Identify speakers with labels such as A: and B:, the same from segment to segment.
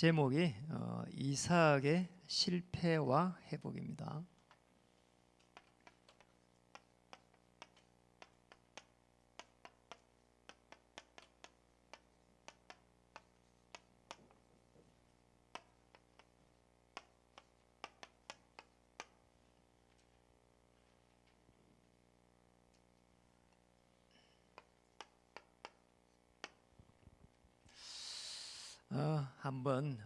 A: 제목이 이삭의 실패와 회복입니다. 한번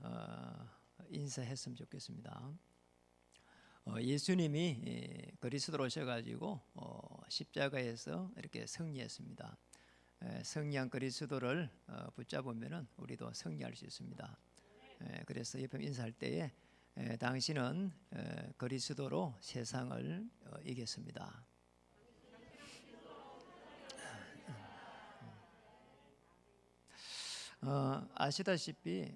A: 인사했으면 좋겠습니다. 예수님이 그리스도로 오셔가지고 십자가에서 이렇게 승리했습니다. 승리한 그리스도를 붙잡으면은 우리도 승리할 수 있습니다. 그래서 옆에 인사할 때에 당신은 그리스도로 세상을 이겼습니다. 아시다시피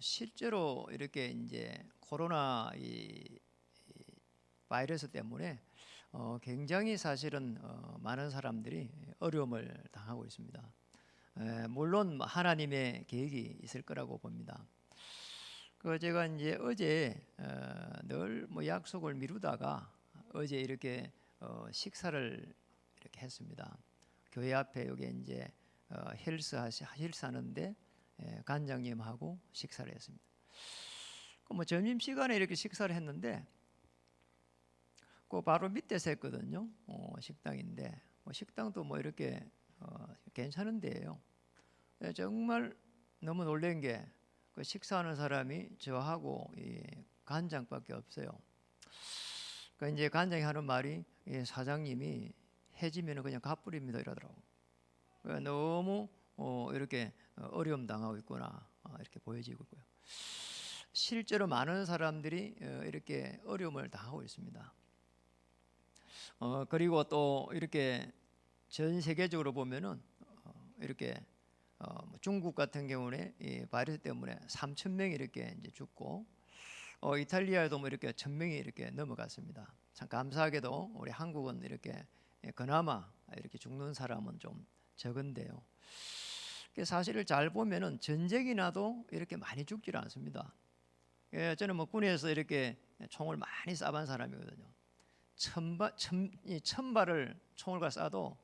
A: 실제로 이렇게 이제 코로나 이 바이러스 때문에 굉장히 사실은 많은 사람들이 어려움을 당하고 있습니다. 물론 하나님의 계획이 있을 거라고 봅니다. 제가 이제 어제 늘 뭐 약속을 미루다가 어제 이렇게 식사를 이렇게 했습니다. 교회 앞에 여기 이제 헬스 하는데 관장님하고 식사를 했습니다. 뭐 점심 시간에 이렇게 식사를 했는데 그 바로 밑에서 했거든요. 식당인데 식당도 뭐 이렇게 괜찮은 데예요. 정말 너무 놀란 게 그 식사하는 사람이 저하고 이 관장밖에 없어요. 그 이제 관장이 하는 말이 사장님이 해지면은 그냥 갚부립니다 이러더라고. 너무 이렇게 어려움 당하고 있구나 이렇게 보여지고 있고요. 실제로 많은 사람들이 이렇게 어려움을 당하고 있습니다. 그리고 또 이렇게 전 세계적으로 보면은 이렇게 중국 같은 경우에 이 바이러스 때문에 3천 명이 이렇게 이제 죽고 이탈리아에도 뭐 이렇게 1,000명이 이렇게 넘어갔습니다. 참 감사하게도 우리 한국은 이렇게 그나마 이렇게 죽는 사람은 좀 적은데요. 사실을 잘 보면은 전쟁이 나도 이렇게 많이 죽질 않습니다. 저는 뭐 군에서 이렇게 총을 많이 쏴본 사람이거든요. 천발을 총을 쏴도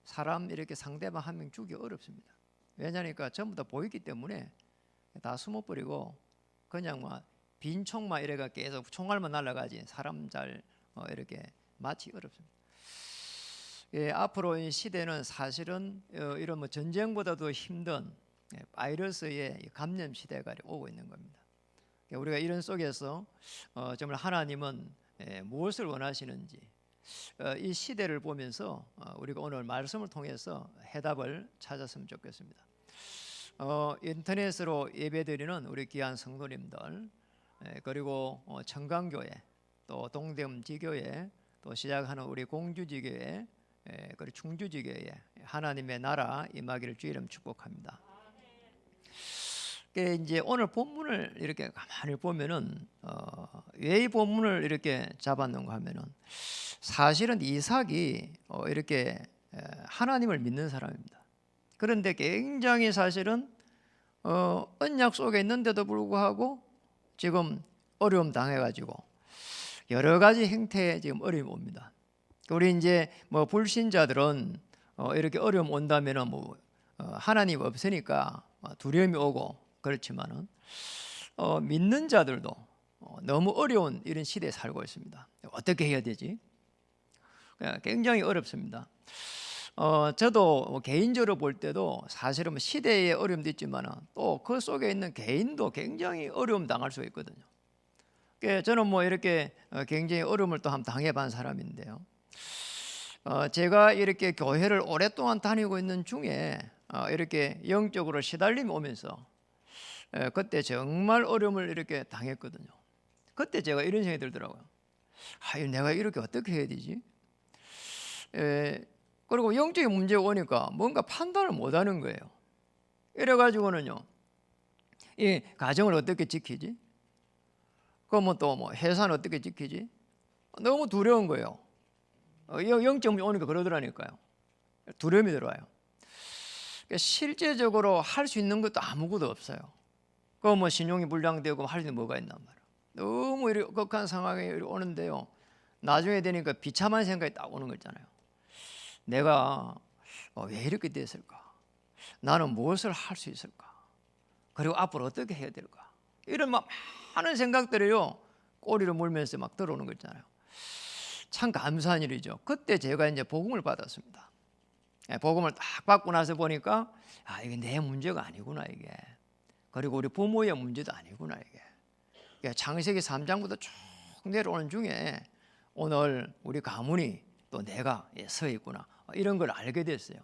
A: 사람 이렇게 상대방 한 명 죽기 어렵습니다. 왜냐니까 전부 다 보이기 때문에 다 숨어버리고 그냥 막 빈 총만 이래가 계속 총알만 날아가지 사람 잘 이렇게 맞기 어렵습니다. 앞으로 이 시대는 사실은 이런 뭐 전쟁보다도 힘든 바이러스의 감염 시대가 오고 있는 겁니다. 우리가 이런 속에서 정말 하나님은 무엇을 원하시는지 이 시대를 보면서 우리가 오늘 말씀을 통해서 해답을 찾았으면 좋겠습니다. 인터넷으로 예배드리는 우리 귀한 성도님들 그리고 청강교회 또 동대문지교회 또 시작하는 우리 공주지교회 그리고 충주지교회 하나님의 나라 임하기를 주의 이름 축복합니다. 이제 오늘 본문을 이렇게 가만히 보면은 왜 이 본문을 이렇게 잡았는가 하면은 사실은 이삭이 이렇게 하나님을 믿는 사람입니다. 그런데 굉장히 사실은 언약 속에 있는데도 불구하고 지금 어려움 당해가지고 여러 가지 행태에 지금 어려움이 옵니다. 우리 이제 뭐 불신자들은 이렇게 어려움 온다면은 뭐 하나님 없으니까 두려움이 오고 그렇지만은 믿는 자들도 너무 어려운 이런 시대에 살고 있습니다. 어떻게 해야 되지? 굉장히 어렵습니다. 저도 개인적으로 볼 때도 사실은 시대의 어려움도 있지만 또 그 속에 있는 개인도 굉장히 어려움 당할 수 있거든요. 저는 뭐 이렇게 굉장히 어려움을 또 한번 당해본 사람인데요. 제가 이렇게 교회를 오랫동안 다니고 있는 중에 이렇게 영적으로 시달림이 오면서 그때 정말 어려움을 이렇게 당했거든요. 그때 제가 이런 생각이 들더라고요. 내가 이렇게 어떻게 해야 되지? 그리고 영적인 문제가 오니까 뭔가 판단을 못하는 거예요. 이래가지고는요, 이 가정을 어떻게 지키지? 그러면 또 뭐 회사는 어떻게 지키지? 너무 두려운 거예요. 영적 문제 오니까 그러더라니까요. 두려움이 들어와요. 실제적으로 할 수 있는 것도 아무것도 없어요. 그 뭐 신용이 불량되고 할 수 있는 뭐가 있단 말이야. 너무 이렇게 극한 상황이 오는데요. 나중에 되니까 비참한 생각이 딱 오는 거 있잖아요. 내가 왜 이렇게 됐을까? 나는 무엇을 할 수 있을까? 그리고 앞으로 어떻게 해야 될까? 이런 막 많은 생각들이요 꼬리를 물면서 막 들어오는 거 있잖아요. 참 감사한 일이죠. 그때 제가 이제 복음을 받았습니다. 복음을 딱 받고 나서 보니까 이게 내 문제가 아니구나 이게. 그리고 우리 부모의 문제도 아니구나 이게. 창세기 3장부터 쭉 내려오는 중에 오늘 우리 가문이 또 내가 서 있구나 이런 걸 알게 됐어요.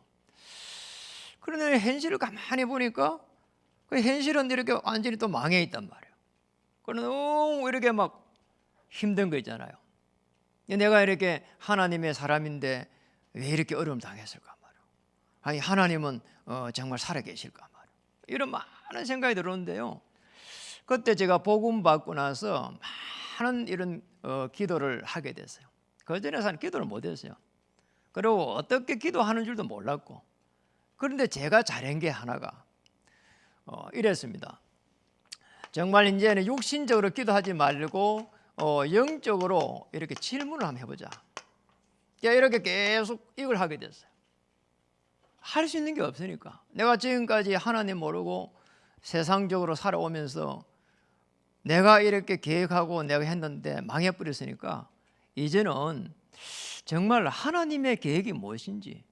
A: 그런데 현실을 가만히 보니까 그 현실은 이렇게 완전히 또 망해 있단 말이에요. 그러나 너무 이렇게 막 힘든 거 있잖아요. 내가 이렇게 하나님의 사람인데 왜 이렇게 어려움 당했을까 말이에요. 아니 하나님은 정말 살아계실까 말이에요. 이런 많은 생각이 들었는데요. 그때 제가 복음 받고 나서 많은 이런 기도를 하게 됐어요. 그전에는 기도를 못 했어요. 그리고 어떻게 기도하는 줄도 몰랐고. 그런데 제가 잘한 게 하나가 이랬습니다. 정말 이제는 육신적으로 기도하지 말고 영적으로 이렇게 질문을 한번 해보자. 이렇게 계속 이걸 하게 됐어요. 할 수 있는 게 없으니까. 내가 지금까지 하나님 모르고 세상적으로 살아오면서 내가 이렇게 계획하고 내가 했는데 망해버렸으니까 이제는 정말 하나님의 계획이 무엇인지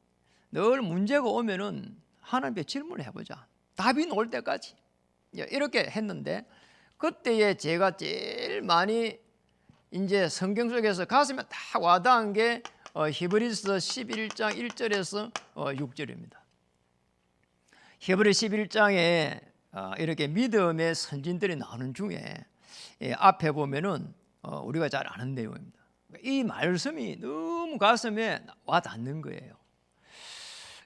A: 늘 문제가 오면은 하나님께 질문을 해보자. 답이 나올 때까지. 이렇게 했는데 그때에 제가 제일 많이 이제 성경 속에서 가슴에 딱 와닿은 게 히브리서 11장 1절에서 6절입니다. 히브리 11장에 이렇게 믿음의 선진들이 나오는 중에 앞에 보면은 우리가 잘 아는 내용입니다. 이 말씀이 너무 가슴에 와닿는 거예요.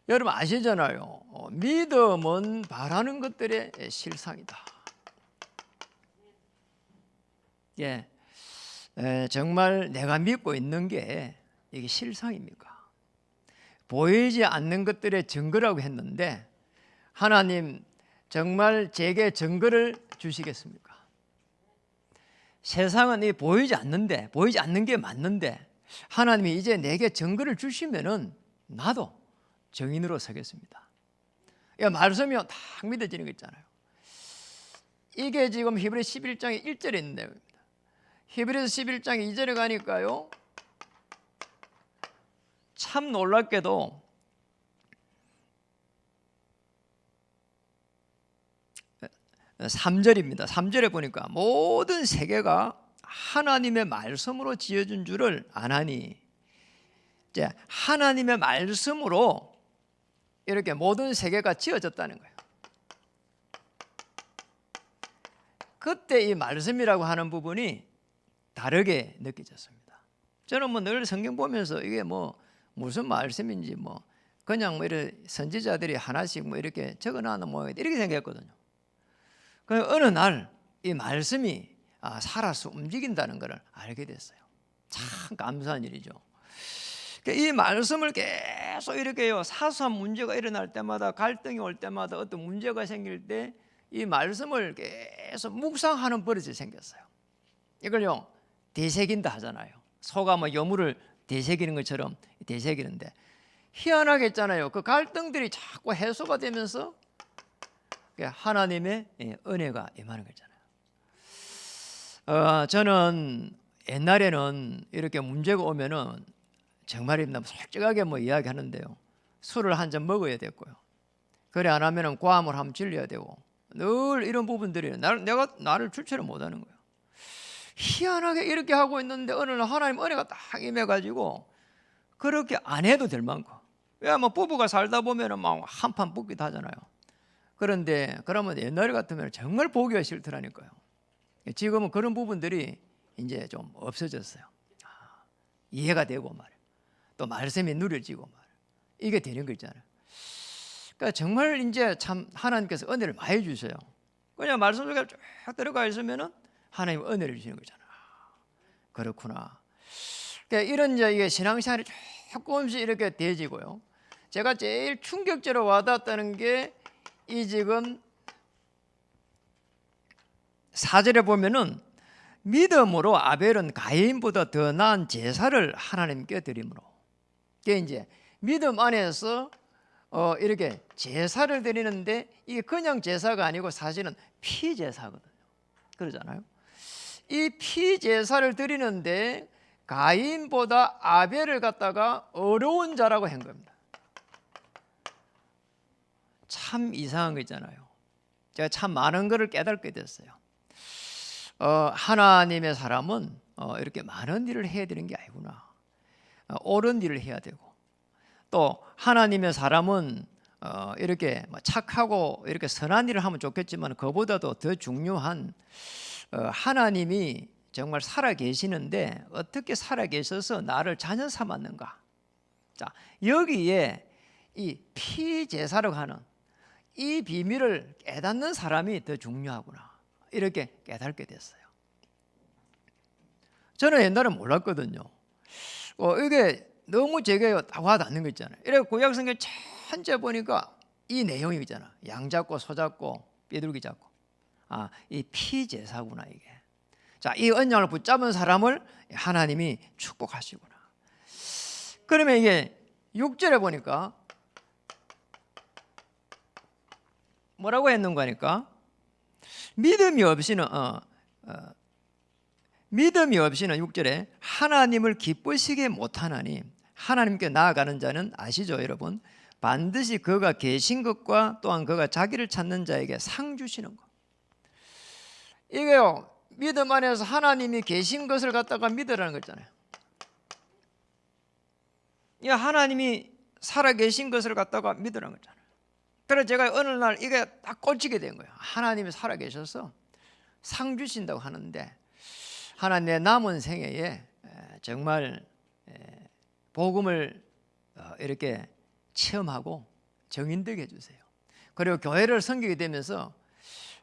A: 여러분 아시잖아요. 믿음은 바라는 것들의 실상이다. 예, 정말 내가 믿고 있는 게 이게 실상입니까? 보이지 않는 것들의 증거라고 했는데 하나님 정말 제게 증거를 주시겠습니까? 세상은 이 보이지 않는데 보이지 않는 게 맞는데 하나님이 이제 내게 증거를 주시면은 나도 증인으로 서겠습니다. 말씀이 딱 믿어지는 거 있잖아요. 이게 지금 히브리 11장의 1절에 있는 내용입니다. 히브리서 11장 2절에 가니까요. 참 놀랍게도 3절입니다. 3절에 보니까 모든 세계가 하나님의 말씀으로 지어진 줄을 아나니 이제 하나님의 말씀으로 이렇게 모든 세계가 지어졌다는 거예요. 그때 이 말씀이라고 하는 부분이 다르게 느껴졌습니다. 저는 뭐 늘 성경 보면서 이게 뭐 무슨 말씀인지 뭐 그냥 뭐 이렇게 선지자들이 하나씩 뭐 이렇게 적어놨는 모양이다 이렇게 생각했거든요. 그 어느 날 이 말씀이 살아서 움직인다는 것을 알게 됐어요. 참 감사한 일이죠. 이 말씀을 계속 이렇게요 사소한 문제가 일어날 때마다 갈등이 올 때마다 어떤 문제가 생길 때 이 말씀을 계속 묵상하는 버릇이 생겼어요. 이걸요 되새긴다 하잖아요. 소가 뭐 여물을 되새기는 것처럼 되새기는데 희한하게 있잖아요. 그 갈등들이 자꾸 해소가 되면서 하나님의 은혜가 임하는 거잖아요. 저는 옛날에는 이렇게 문제가 오면은 정말입니다. 솔직하게 뭐 이야기하는데요. 술을 한 잔 먹어야 됐고요. 그래 안 하면은 고함을 한번 질려야 되고 늘 이런 부분들이 내가 나를 주체를 못하는 거예요. 희한하게 이렇게 하고 있는데 어느 날 하나님 은혜가 딱 임해가지고 그렇게 안 해도 될 만큼. 왜 뭐 부부가 살다 보면은 막 한판 붙기도 하잖아요. 그런데 그러면 옛날 같으면 정말 보기가 싫더라니까요. 지금은 그런 부분들이 이제 좀 없어졌어요. 이해가 되고 말이에요. 또 말씀이 누려지고 말이에요. 이게 되는 거 있잖아요. 그러니까 정말 이제 참 하나님께서 은혜를 많이 주셔요. 그냥 말씀 속에 쭉 들어가 있으면은 하나님 은혜를 주시는 거잖아. 그렇구나. 그러니까 이런 이게 신앙생활이 조금씩 이렇게 되지고요. 제가 제일 충격적으로 와닿았다는 게 이 지금 4절에 보면은 믿음으로 아벨은 가인보다 더 나은 제사를 하나님께 드림으로. 이게 이제 믿음 안에서 이렇게 제사를 드리는데 이게 그냥 제사가 아니고 사실은 피제사거든요. 그러잖아요. 이 피제사를 드리는데 가인보다 아벨을 갖다가 어려운 자라고 한 겁니다. 참 이상한 거 있잖아요. 제가 참 많은 것을 깨닫게 됐어요. 하나님의 사람은 이렇게 많은 일을 해야 되는 게 아니구나. 옳은 일을 해야 되고, 또 하나님의 사람은 이렇게 착하고 이렇게 선한 일을 하면 좋겠지만 그보다도 더 중요한 하나님이 정말 살아 계시는데 어떻게 살아 계셔서 나를 자녀 삼았는가. 자, 여기에 이 피제사로 하는 이 비밀을 깨닫는 사람이 더 중요하구나, 이렇게 깨닫게 됐어요. 저는 옛날에 몰랐거든요. 이게 너무 제게 와닿는 거 있잖아요. 이렇게 구약 성경 전체 보니까 이 내용이 있잖아. 양 잡고 소 잡고 삐뚤기 잡고. 이 피제사구나 이게. 자, 이 언약을 붙잡은 사람을 하나님이 축복하시구나. 그러면 이게 6절에 보니까 뭐라고 했는 거니까 믿음이 없이는 6절에 하나님을 기쁘시게 못하나니 하나님께 나아가는 자는 아시죠 여러분? 반드시 그가 계신 것과 또한 그가 자기를 찾는 자에게 상 주시는 것. 이게요, 믿음 안에서 하나님이 계신 것을 갖다가 믿으라는 거잖아요. 이 하나님이 살아 계신 것을 갖다가 믿으라는 거잖아요. 그래서 제가 어느 날 이게 딱 꽂히게 된 거예요. 하나님이 살아 계셔서 상 주신다고 하는데 하나님 내 남은 생애에 정말 복음을 이렇게 체험하고 정인되게 해주세요. 그리고 교회를 섬기게 되면서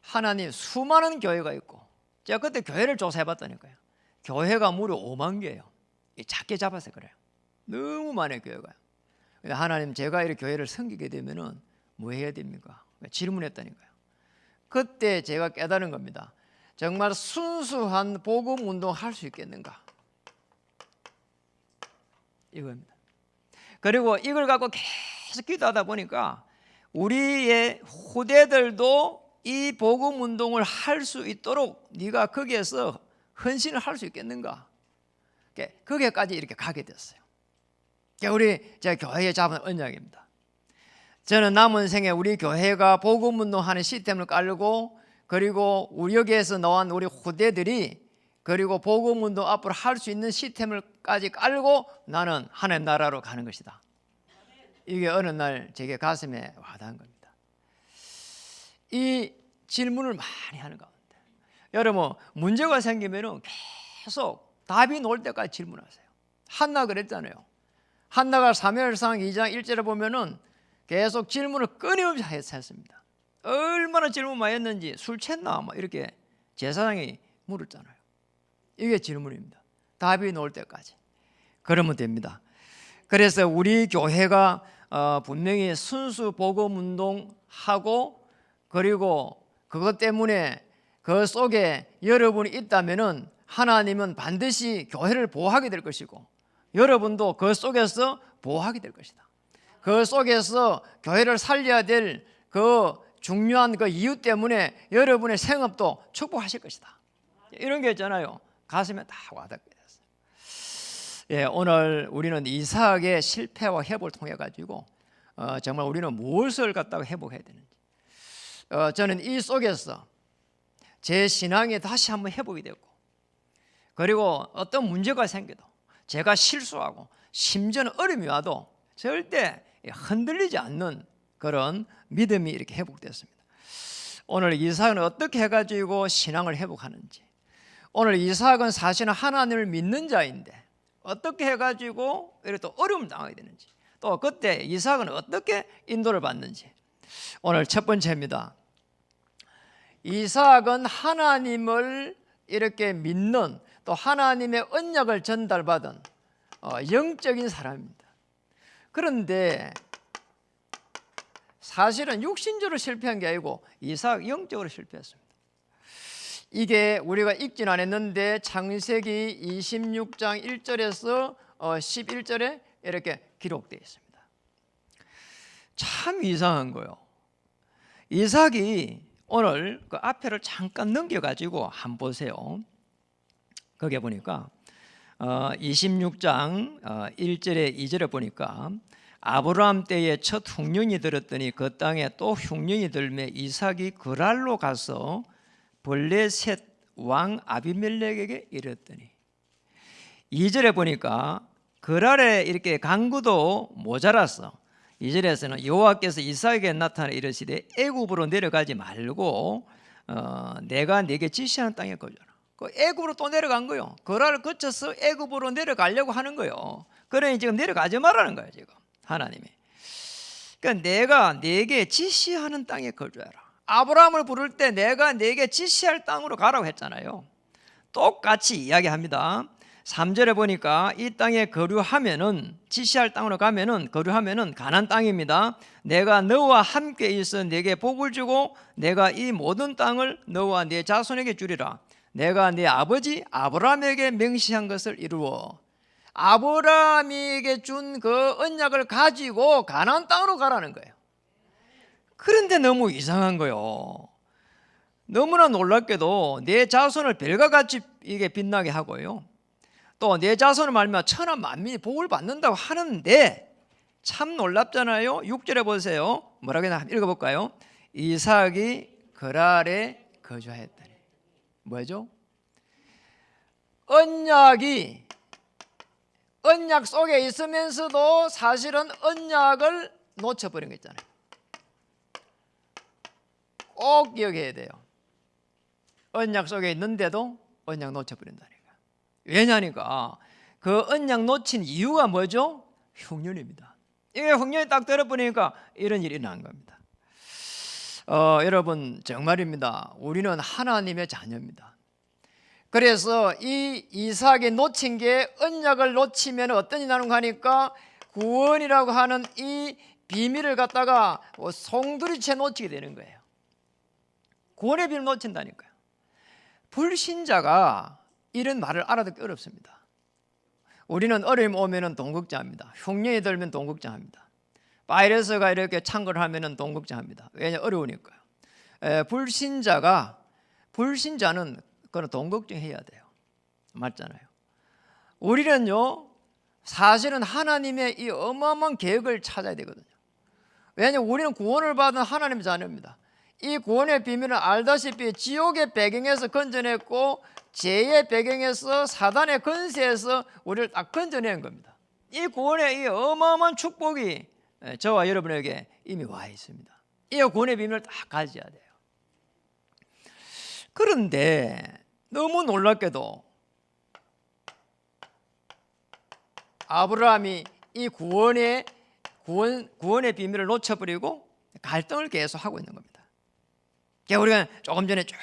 A: 하나님 수많은 교회가 있고, 제가 그때 교회를 조사해봤다니까요. 교회가 무려 5만 개예요. 작게 잡아서 그래요. 너무 많아요 교회가. 하나님 제가 이렇게 교회를 섬기게 되면은 뭐 해야 됩니까? 질문했다니까요. 그때 제가 깨달은 겁니다. 정말 순수한 복음 운동 할 수 있겠는가? 이겁니다. 그리고 이걸 갖고 계속 기도하다 보니까 우리의 후대들도 이 복음 운동을 할 수 있도록 네가 거기에서 헌신을 할 수 있겠는가? 거기까지 이렇게 가게 됐어요. 제가 교회에 잡은 언약입니다. 저는 남은 생에 우리 교회가 복음 운동하는 시스템을 깔고, 그리고 우리 여기에서 나온 우리 후대들이 그리고 복음 운동 앞으로 할 수 있는 시스템을까지 깔고 나는 하나님 나라로 가는 것이다. 이게 어느 날 제게 가슴에 와닿은 겁니다. 이 질문을 많이 하는 가운데 여러분, 문제가 생기면은 계속 답이 나올 때까지 질문하세요. 한나 그랬잖아요. 한나가 사무엘상 2장 1절에 보면은 계속 질문을 끊임없이 했습니다. 얼마나 질문 많이 했는지, 술 챘나 뭐 이렇게 제사장이 물었잖아요. 이게 질문입니다. 답이 나올 때까지 그러면 됩니다. 그래서 우리 교회가 분명히 순수 복음 운동하고, 그리고 그것 때문에 그 속에 여러분이 있다면은 하나님은 반드시 교회를 보호하게 될 것이고, 여러분도 그 속에서 보호하게 될 것이다. 그 속에서 교회를 살려야 될 그 중요한 그 이유 때문에 여러분의 생업도 축복하실 것이다. 이런 게 있잖아요. 가슴에 다 와닿게 됐어요. 오늘 우리는 이삭의 실패와 회복을 통해 가지고 정말 우리는 무엇을 갖다가 회복해야 되는지, 저는 이 속에서 제 신앙이 다시 한번 회복이 됐고, 그리고 어떤 문제가 생겨도 제가 실수하고 심지어는 어려움이 와도 절대 흔들리지 않는 그런 믿음이 이렇게 회복됐습니다. 오늘 이삭은 어떻게 해가지고 신앙을 회복하는지, 오늘 이삭은 사실은 하나님을 믿는 자인데 어떻게 해가지고 이렇게 또 어려움을 당하게 되는지, 또 그때 이삭은 어떻게 인도를 받는지, 오늘 첫 번째입니다. 이삭은 하나님을 이렇게 믿는, 또 하나님의 언약을 전달받은 영적인 사람입니다. 그런데 사실은 육신적으로 실패한 게 아니고 이삭 영적으로 실패했습니다. 이게 우리가 읽진 않았는데 창세기 26장 1절에서 11절에 이렇게 기록되어 있습니다. 참 이상한 거요. 이삭이 오늘 그 앞에를 잠깐 넘겨가지고 한번 보세요. 거기에 보니까 26장 1절에 2절에 보니까 아브라함 때에 첫 흉년이 들었더니 그 땅에 또 흉년이 들매 이삭이 그랄로 가서 블레셋 왕 아비멜렉에게 이르렀더니 2절에 보니까 그랄에 이렇게 강구도 모자랐어. 2절에서는 여호와께서 이삭에게 나타나 이르시되 애굽으로 내려가지 말고 내가 네게 지시하는 땅에 거주하라. 그 애굽으로 또 내려간 거요. 그랄을 거쳐서 애굽으로 내려가려고 하는 거요. 그러니 지금 내려가지 말라는 거예요. 지금 하나님이. 그러니까 내가 네게 지시하는 땅에 거주하라. 아브라함을 부를 때 내가 네게 지시할 땅으로 가라고 했잖아요. 똑같이 이야기합니다. 3절에 보니까 이 땅에 거류하면은 지시할 땅으로 가면은 거류하면은 가나안 땅입니다. 내가 너와 함께 있어 네게 복을 주고 내가 이 모든 땅을 너와 네 자손에게 주리라. 내가 네 아버지 아브라함에게 명시한 것을 이루어. 아브라함에게 준 그 언약을 가지고 가나안 땅으로 가라는 거예요. 그런데 너무 이상한 거요. 너무나 놀랍게도 내 자손을 별과 같이 이게 빛나게 하고요. 또 내 자손을 말미암아 천한 만민이 복을 받는다고 하는데 참 놀랍잖아요. 6절에 보세요. 뭐라고 했나 한번 읽어볼까요? 이삭이 그랄에 거주하였더니. 뭐죠? 언약 속에 있으면서도 사실은 언약을 놓쳐버린 거 있잖아요. 꼭 기억해야 돼요. 언약 속에 있는데도 언약 놓쳐버린다니까. 왜냐니까 그 언약 놓친 이유가 뭐죠? 흉년입니다. 이게 흉년이 딱 들어버리니까 이런 일이 난 겁니다. 여러분 정말입니다. 우리는 하나님의 자녀입니다. 그래서 이 이삭이 놓친 게 언약을 놓치면 어떤 일이 나는가 하니까 구원이라고 하는 이 비밀을 갖다가 송두리째 놓치게 되는 거예요. 구원의 비밀을 놓친다니까요. 불신자가 이런 말을 알아듣기 어렵습니다. 우리는 어려움 오면은 돈 걱정합니다. 흉년이 들면 돈 걱정합니다. 바이러스가 이렇게 창궐을 하면은 돈 걱정합니다. 왜냐 어려우니까요. 불신자는 그건 돈 걱정해야 돼요. 맞잖아요. 우리는요 사실은 하나님의 이 어마어마한 계획을 찾아야 되거든요. 왜냐하면 우리는 구원을 받은 하나님의 자녀입니다. 이 구원의 비밀은 알다시피 지옥의 배경에서 건져냈고 죄의 배경에서 사단의 권세에서 우리를 딱 건져낸 겁니다. 이 구원의 이 어마어마한 축복이 저와 여러분에게 이미 와 있습니다. 이 구원의 비밀을 딱 가져야 돼요. 그런데 너무 놀랍게도 아브라함이 이 구원의 비밀을 놓쳐버리고 갈등을 계속하고 있는 겁니다. 우리가 조금 전에 쭉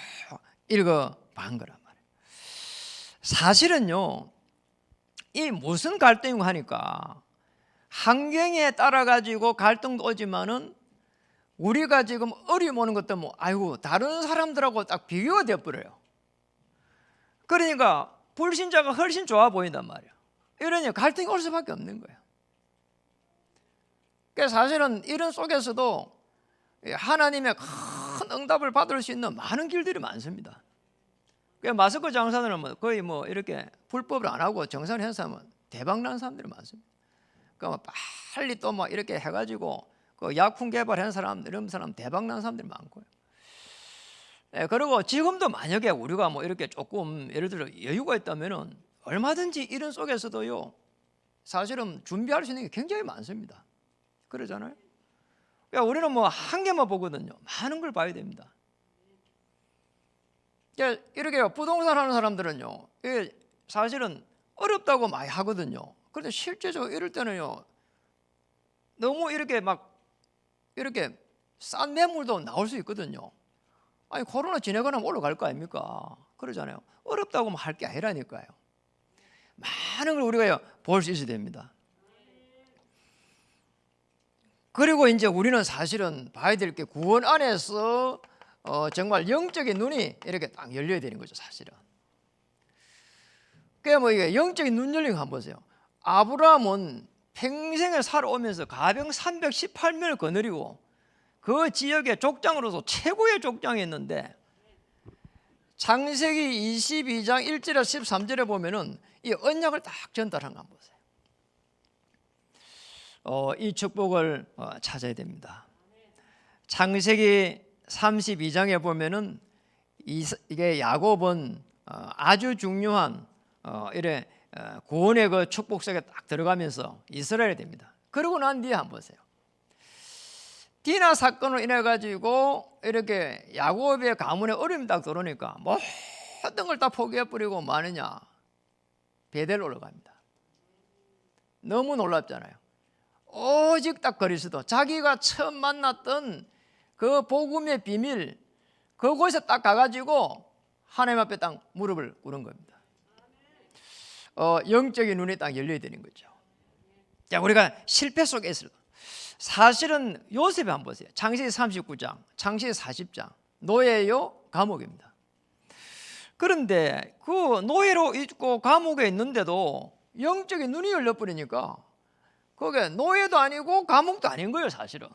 A: 읽어본 거란 말이에요. 사실은요 이 무슨 갈등이고 하니까 환경에 따라 가지고 갈등도 오지만은 우리가 지금 어려움 오는 것도 뭐 아이고 다른 사람들하고 딱 비교가 되어버려요. 그러니까 불신자가 훨씬 좋아 보인단 말이에요. 이러니 갈등이 올 수밖에 없는 거예요. 그러니까 사실은 이런 속에서도 하나님의 큰 응답을 받을 수 있는 많은 길들이 많습니다. 그러니까 마스크 장사들은 거의 이렇게 불법을 안 하고 정상을 한 사람은 대박 난 사람들이 많습니다. 그러니까 빨리 또 이렇게 해가지고 그 약품 개발한 사람 이런 사람 대박 난 사람들이 많고요. 그리고 지금도 만약에 우리가 이렇게 조금 예를 들어 여유가 있다면은 얼마든지 이런 속에서도요 사실은 준비할 수 있는 게 굉장히 많습니다. 그러잖아요. 그러니까 우리는 한 개만 보거든요. 많은 걸 봐야 됩니다. 그러니까 이렇게 부동산 하는 사람들은요 이게 사실은 어렵다고 많이 하거든요. 그런데 실제적으로 이럴 때는요 너무 이렇게 이렇게 싼 매물도 나올 수 있거든요. 아니 코로나 지내거나 올라갈 거 아닙니까? 그러잖아요. 어렵다고 할 게 아니라니까요. 많은 걸 우리가 볼 수 있어야 됩니다. 그리고 이제 우리는 사실은 봐야 될 게 구원 안에서 정말 영적인 눈이 이렇게 딱 열려야 되는 거죠, 사실은. 그게 뭐 이게 영적인 눈 열린 거 한번 보세요. 아브라함은 평생을 살아오면서 가병 318명을 거느리고 그 지역의 족장으로서 최고의 족장이었는데, 창세기 22장 1절에서 13절에 보면은 이 언약을 딱 전달한 거 한번 보세요. 이 축복을 찾아야 됩니다. 창세기 32장에 보면은 이게 야곱은 아주 중요한 이래 구원의 그 축복 속에 딱 들어가면서 이스라엘이 됩니다. 그러고 난 뒤에 한번 보세요. 디나 사건으로 인해 가지고 이렇게 야곱의 가문에 어려움이 딱 들어오니까 모든 걸 다 포기해 버리고 마느냐, 베델로 올라갑니다. 너무 놀랍잖아요. 오직 딱 그리스도, 자기가 처음 만났던 그 복음의 비밀, 그곳에 딱 가가지고 하나님 앞에 딱 무릎을 꿇은 겁니다. 영적인 눈이 딱 열려야 되는 거죠. 자, 우리가 실패 속에 있을, 사실은 요셉을 한번 보세요. 창세기 39장, 창세기 40장, 노예요, 감옥입니다. 그런데 그 노예로 있고 감옥에 있는데도 영적인 눈이 열려버리니까 그게 노예도 아니고 감옥도 아닌 거예요, 사실은.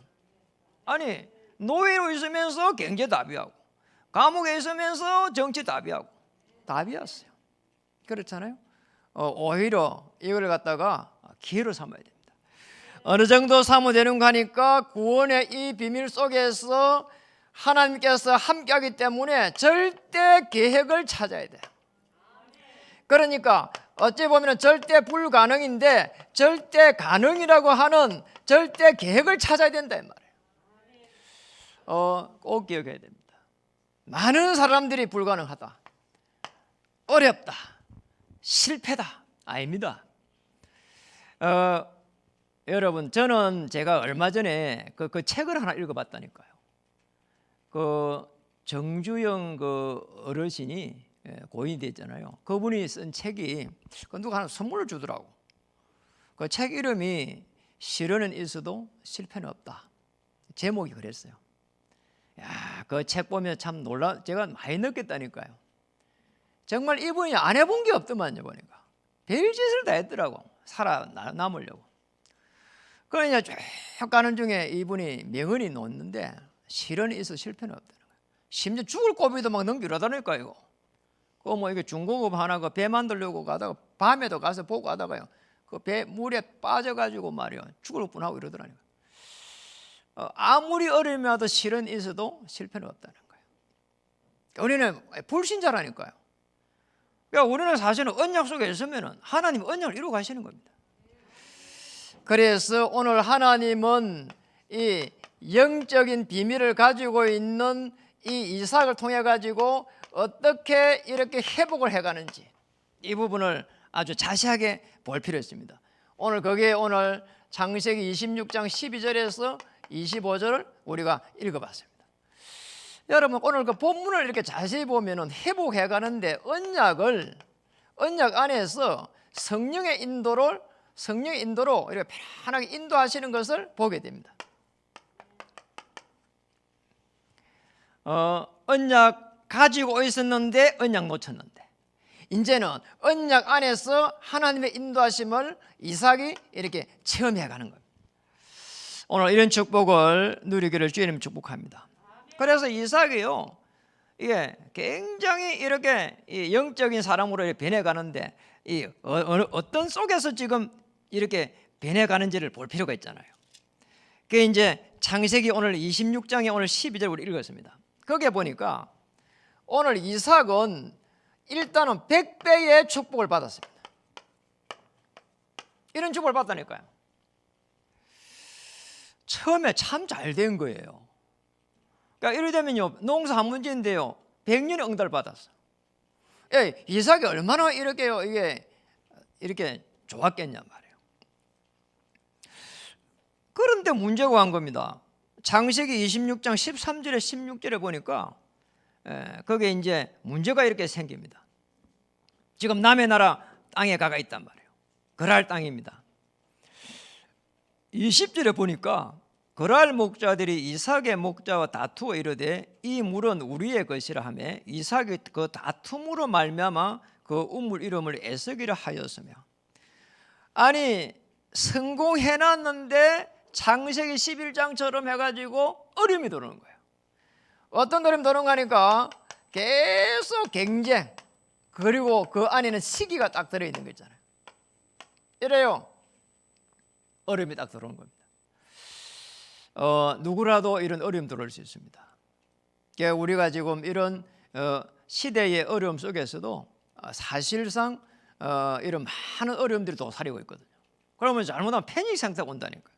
A: 아니, 노예로 있으면서 경제 답이하고, 감옥에 있으면서 정치 답이하고, 답이었어요. 그렇잖아요. 오히려 이걸 갖다가 기회로 삼아야 됩니다. 어느 정도 사모되는가 하니까 구원의 이 비밀 속에서 하나님께서 함께하기 때문에 절대 계획을 찾아야 돼요. 그러니까 어찌 보면 절대 불가능인데 절대 가능이라고 하는 절대 계획을 찾아야 된다 이 말이에요. 꼭 기억해야 됩니다. 많은 사람들이 불가능하다, 어렵다, 실패다, 아닙니다. 여러분, 저는 제가 얼마 전에 그 책을 하나 읽어봤다니까요. 그 정주영 그 어르신이 고인이 됐잖아요. 그분이 쓴 책이 누가 하나 선물을 주더라고. 그 책 이름이 시련은 있어도 실패는 없다. 제목이 그랬어요. 야, 그 책 보면 참 제가 많이 느꼈다니까요. 정말 이분이 안 해본 게 없더만요, 보니까. 별짓을 다 했더라고, 살아남으려고. 그러니까 쭉 가는 중에 이분이 명언이 놓는데, 시련이 있어 실패는 없다는 거예요. 심지어 죽을 고비도 막 넘기려다니까요. 뭐 이게 중공업 하나 그 배 만들려고 가다가 밤에도 가서 보고 가다가요, 그 배 물에 빠져가지고 말이요, 죽을 뻔하고 이러더라니까요. 아무리 어려움이 와도 시련이 있어도 실패는 없다는 거예요. 우리는 불신자라니까요. 그러니까 우리는 사실은 언약 속에 있으면 하나님 언약을 이루어 가시는 겁니다. 그래서 오늘 하나님은 이 영적인 비밀을 가지고 있는 이 이삭을 통해 가지고 어떻게 이렇게 회복을 해가는지, 이 부분을 아주 자세하게 볼 필요가 있습니다. 오늘 거기에 오늘 창세기 26장 12절에서 25절을 우리가 읽어봤습니다. 여러분, 오늘 그 본문을 이렇게 자세히 보면은 회복해 가는데 언약 안에서 성령의 인도로 이렇게 편하게 인도하시는 것을 보게 됩니다. 언약 가지고 있었는데 언약 놓쳤는데, 이제는 언약 안에서 하나님의 인도하심을 이삭이 이렇게 체험해 가는 겁니다. 오늘 이런 축복을 누리기를 주님 축복합니다. 그래서 이삭이요, 이게 굉장히 이렇게 영적인 사람으로 변해가는데, 어떤 속에서 지금 이렇게 변해가는지를 볼 필요가 있잖아요. 그게 이제 창세기 오늘 26장에 오늘 12절 우리 읽었습니다. 거기에 보니까 오늘 이삭은 일단은 100배의 축복을 받았습니다. 이런 축복을 받다니까요. 처음에 참 잘 된 거예요. 그러니까 이래 되면요, 농사 한 문제인데요, 100년의 응답을 받았어. 이삭이 얼마나 이렇게 좋았겠냐 말이에요. 그런데 문제가 한 겁니다. 창세기 26장 13절에 16절에 보니까 거기에 이제 문제가 이렇게 생깁니다. 지금 남의 나라 땅에 가가 있단 말이에요. 그랄 땅입니다. 20절에 보니까 그랄 목자들이 이삭의 목자와 다투어 이르되 이 물은 우리의 것이라 하며 이삭이 그 다툼으로 말미암아 그 우물 이름을 에석이라 하였으며. 아니 성공해놨는데 창세기 11장처럼 해가지고 어려움이 들어오는 거예요. 어떤 어려움이 들어오는 거니까 계속 경쟁, 그리고 그 안에는 시기가 딱 들어있는 거 있잖아요. 이래요. 어려움이 딱 들어오는 겁니다. 누구라도 이런 어려움 들어올 수 있습니다. 우리가 지금 이런 시대의 어려움 속에서도 사실상 이런 많은 어려움들이 도사리고 있거든요. 그러면 잘못하면 패닉 상태가 온다니까요.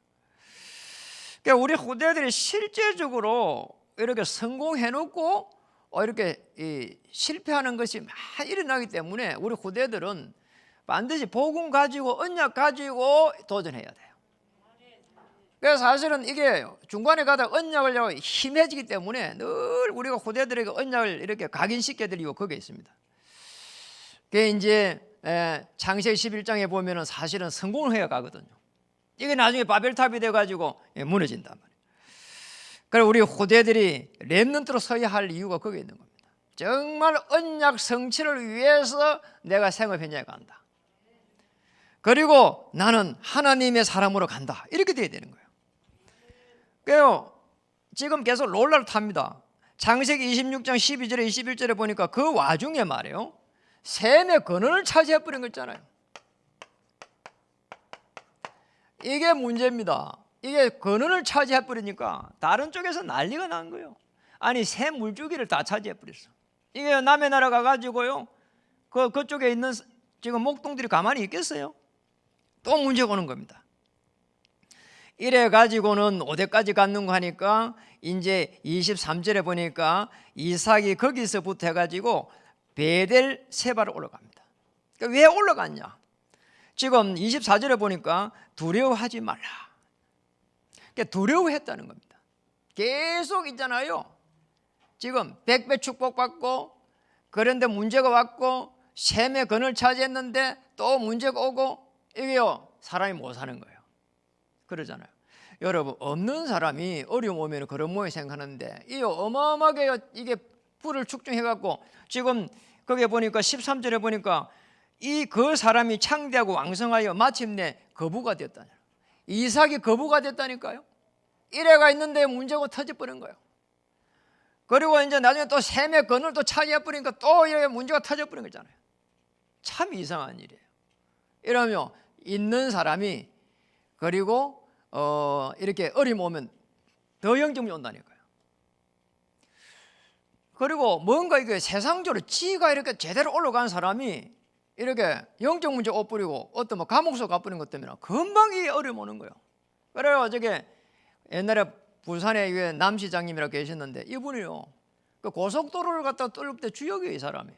A: 우리 후대들이 실제적으로 이렇게 성공해놓고 이렇게 실패하는 것이 많이 일어나기 때문에 우리 후대들은 반드시 복음 가지고 언약 가지고 도전해야 돼요. 그래서 사실은 이게 중간에 가다 언약을 잡고 힘해지기 때문에 늘 우리가 후대들에게 언약을 이렇게 각인시켜야 될 이유가 거기에 있습니다. 그게 이제 창세기 11장에 보면은 사실은 성공을 해야 가거든요. 이게 나중에 바벨탑이 돼가지고 무너진단 말이에요. 그래서 우리 후대들이 렘넌트로 서야 할 이유가 거기에 있는 겁니다. 정말 언약 성취를 위해서 내가 생업 현장에 간다. 그리고 나는 하나님의 사람으로 간다. 이렇게 돼야 되는 거예요. 그래요. 지금 계속 롤러를 탑니다. 창세기 26장 12절에 21절에 보니까 그 와중에 말이에요. 셈의 근원을 차지해버린 거 있잖아요. 이게 문제입니다. 이게 근원을 차지해버리니까 다른 쪽에서 난리가 난 거예요. 아니 셈 물주기를 다 차지해버렸어. 이게 남의 나라 가가지고요. 그쪽에 있는 지금 목동들이 가만히 있겠어요? 또 문제가 오는 겁니다. 이래 가지고는 5대까지 갔는 거 하니까 이제 23절에 보니까 이삭이 거기서부터 해가지고 베델 세바로 올라갑니다. 그러니까 왜 올라갔냐? 지금 24절에 보니까 두려워하지 말라. 그러니까 두려워했다는 겁니다. 계속 있잖아요. 지금 100배 축복받고 그런데 문제가 왔고 셈의 근을 차지했는데 또 문제가 오고 이게요 사람이 못 사는 거예요. 그러잖아요. 여러분 없는 사람이 어려움 오면 그런 모양이 생각하는데 이 어마어마하게 이게 불을 축적해갖고 지금 거기에 보니까 13절에 보니까 그 사람이 창대하고 왕성하여 마침내 거부가 되었다냐. 이삭이 거부가 됐다니까요. 이래가 있는데 문제가 터져버린 거예요. 그리고 이제 나중에 또 셈의 근을 또 차지해버리니까 또 이렇게 문제가 터져버린 거잖아요. 참 이상한 일이에요. 이러면 있는 사람이 그리고 이렇게 어려움 오면 더 영점이 온다니까요. 그리고 뭔가 이게 세상적으로 지가 이렇게 제대로 올라간 사람이 이렇게 영적 문제 못 부리고 어떤 뭐 감옥소 가버린 것 때문에 금방 이 어려움 오는 거예요. 그래요. 저게 옛날에 부산에 남시장님이라고 계셨는데 이분이요. 그 고속도로를 갖다 뚫을 때 주역이에요, 이 사람이.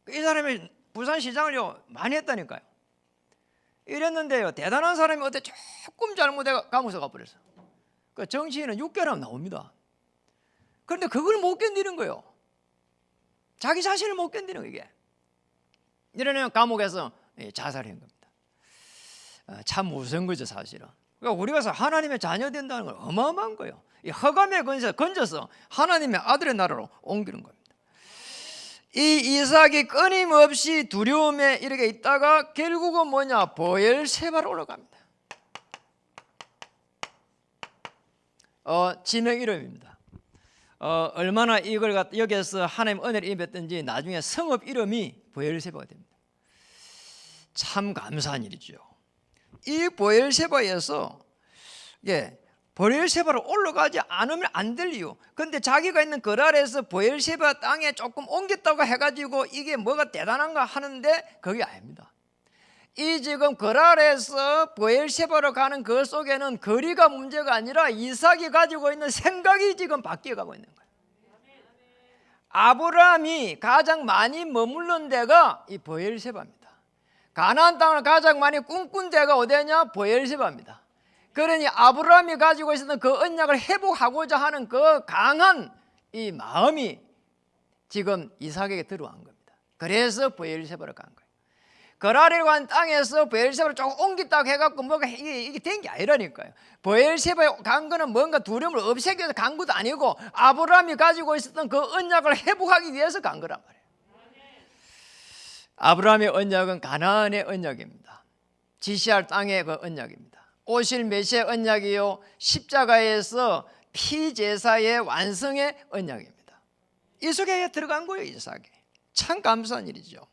A: 이 사람이 부산시장을요 많이 했다니까요. 이랬는데요, 대단한 사람이 어때 조금 잘못해 감옥소 가버렸어. 그 정치인은 6개월 하면 나옵니다. 그런데 그걸 못 견디는 거예요. 자기 자신을 못 견디는 거예요, 이게. 이러면 감옥에서 자살한 겁니다. 참 무서운 거죠, 사실은. 그러니까 우리가 하나님의 자녀 된다는 건 어마어마한 거예요. 이 허감에 건져서 하나님의 아들의 나라로 옮기는 겁니다. 이 이삭이 끊임없이 두려움에 이렇게 있다가 결국은 뭐냐? 보엘세바로 올라갑니다. 지명 이름입니다. 얼마나 이걸 여기에서 하나님 은혜를 입었든지 나중에 성읍 이름이 보엘세바가 됩니다. 참 감사한 일이죠. 이 보엘세바에서 보엘세바로 올라가지 않으면 안 될 이유. 그런데 자기가 있는 거랄에서 보엘세바 땅에 조금 옮겼다고 해가지고 이게 뭐가 대단한가 하는데 그게 아닙니다. 이 지금 거랄에서 보엘세바로 가는 그 속에는 거리가 문제가 아니라 이삭이 가지고 있는 생각이 지금 바뀌어가고 있는 거예요. 아브라함이 가장 많이 머물른 데가 이 보엘세바입니다. 가나안 땅을 가장 많이 꿈꾼 데가 어디냐? 보엘세바입니다. 그러니 아브라함이 가지고 있었던 그 언약을 회복하고자 하는 그 강한 이 마음이 지금 이삭에게 들어간 겁니다. 그래서 보엘세바로 간 거예요. 거라리라고 하는 땅에서 브엘세바로 조금 옮겼다고 해갖고 뭐가 이게 된 게 아니라니까요. 브엘세바에 간 거는 뭔가 두려움을 없애기 위해서 간 것도 아니고 아브라함이 가지고 있었던 그 언약을 회복하기 위해서 간 거란 말이에요. 아브라함의 언약은 가나안의 언약입니다. 지시할 땅의 그 언약입니다. 오실 메시아의 언약이요, 십자가에서 피제사의 완성의 언약입니다. 이 속에 들어간 거예요. 이삭이 참 감사한 일이죠.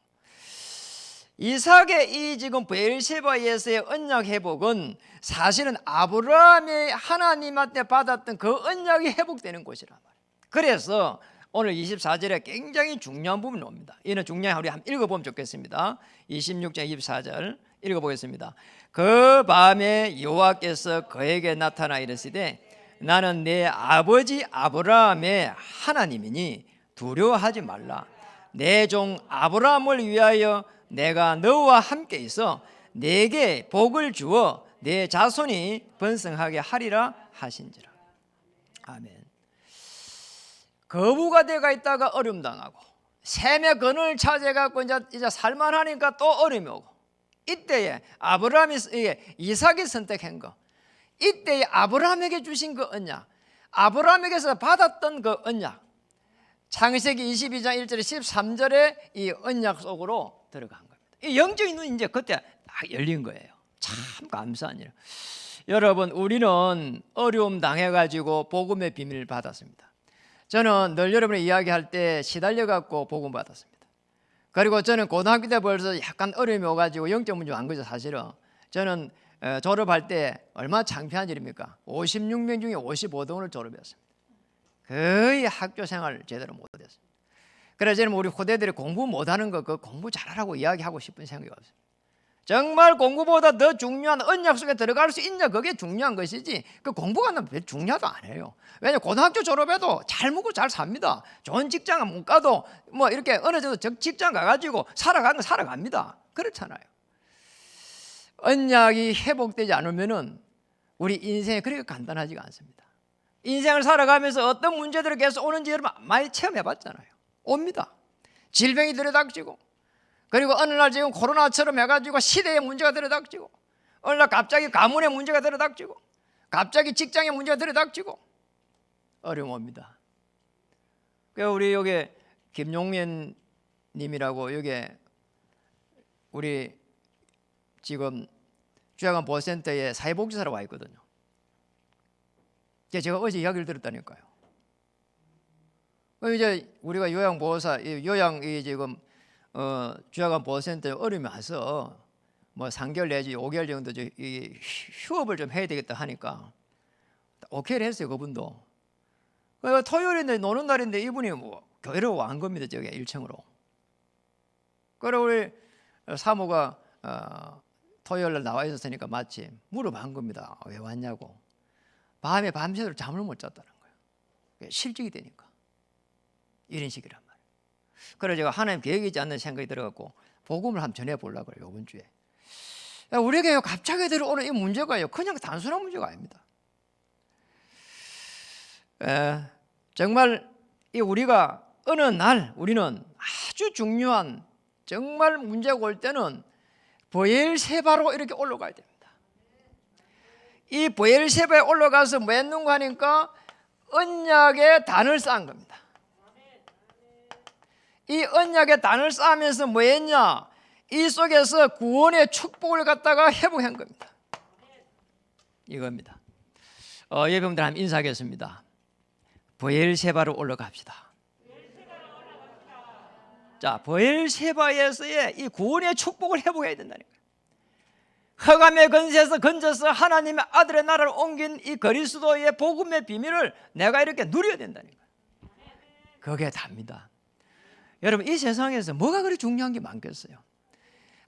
A: 이삭의 이 지금 브엘세바에서의 언약 회복은 사실은 아브라함이 하나님한테 받았던 그 언약이 회복되는 곳이란 말이에요. 그래서 오늘 24절에 굉장히 중요한 부분이 옵니다. 이는 중요한, 우리 한번 읽어보면 좋겠습니다. 26장 24절 읽어보겠습니다. 그 밤에 여호와께서 그에게 나타나 이르시되 나는 내 아버지 아브라함의 하나님이니 두려워하지 말라. 내 종 아브라함을 위하여 내가 너와 함께 있어 내게 복을 주어 내 자손이 번성하게 하리라 하신지라. 아멘. 거부가 되가 있다가 어려움 당하고 셈의 근을 찾아갖고 이제 살만하니까 또 어려움이 오고, 이때에 아브라함이 이삭이 선택한 거, 이때에 아브라함에게 주신 그 언약, 아브라함에게서 받았던 그 언약, 창세기 22장 1절에 13절에 이 언약 속으로 들어간 겁니다. 이 영적인 눈이 이제 그때 딱 열린 거예요. 참 감사한 일. 여러분, 우리는 어려움 당해가지고 복음의 비밀을 받았습니다. 저는 늘 여러분이 이야기할 때 시달려갖고 복음 받았습니다. 그리고 저는 고등학교 때 벌써 약간 어려움이 오가지고 영적 문제 안 거죠. 사실은 저는 졸업할 때 얼마나 창피한 일입니까? 56명 중에 55등을 졸업했습니다. 거의 학교 생활 제대로 못했습니다. 그래서 저는 우리 후대들이 공부 못하는 거 그 공부 잘하라고 이야기하고 싶은 생각이 없어요. 정말 공부보다 더 중요한 언약 속에 들어갈 수 있냐, 그게 중요한 것이지 그 공부가 별로 중요하도 않아요. 왜냐하면 고등학교 졸업해도 잘 먹고 잘 삽니다. 좋은 직장 못 가도 뭐 이렇게 어느 정도 직장 가가지고 살아가는 거 살아갑니다. 그렇잖아요. 언약이 회복되지 않으면은 우리 인생이 그렇게 간단하지가 않습니다. 인생을 살아가면서 어떤 문제들이 계속 오는지 여러분 많이 체험해봤잖아요. 옵니다. 질병이 들이닥치고, 그리고 어느 날 지금 코로나처럼 해가지고 시대의 문제가 들이닥치고, 어느 날 갑자기 가문의 문제가 들이닥치고, 갑자기 직장의 문제가 들이닥치고 어려움 옵니다. 그래서 우리 여기 김용현 님이라고 여기 우리 지금 주야간 보호센터에 사회복지사로 와 있거든요. 제가 어제 이야기를 들었다니까요. 이제 우리가 요양보호사, 요양이 지금 주야간 보호센터에 어려움이 와서 뭐 3개월 내지 5개월 정도 휴업을 좀 해야 되겠다 하니까 오케이를 했어요. 그분도. 토요일인데 노는 날인데 이분이 뭐 교회로 온 겁니다. 저기 1층으로. 그래 우리 사모가 토요일날 나와 있었으니까 마침 물어본 겁니다. 왜 왔냐고. 밤에 밤새도록 잠을 못 잤다는 거예요. 실직이 되니까. 이런 식이란 말이에요. 그래서 제가 하나님 계획이 있지 않는 생각이 들어갖고 복음을 한번 전해보려고 그래요. 이번 주에. 우리에게 갑자기 들어오는 이 문제가요, 그냥 단순한 문제가 아닙니다. 정말 우리가 어느 날 우리는 아주 중요한 정말 문제가 올 때는 브엘세바로 이렇게 올라가야 됩니다. 이 브엘세바에 올라가서 뭐 했는가 하니까 언약의 단을 쌓은 겁니다. 이 언약의 단을 쌓으면서 뭐 했냐, 이 속에서 구원의 축복을 갖다가 회복한 겁니다. 이겁니다. 예배분들 한번 인사하겠습니다. 브엘세바로 올라갑시다. 자, 브엘세바에서의 이 구원의 축복을 회복해야 된다니까요. 흑암의 권세에서 건져서 하나님의 아들의 나라를 옮긴 이 그리스도의 복음의 비밀을 내가 이렇게 누려야 된다니까요. 그게 답니다. 여러분, 이 세상에서 뭐가 그리 중요한 게 많겠어요?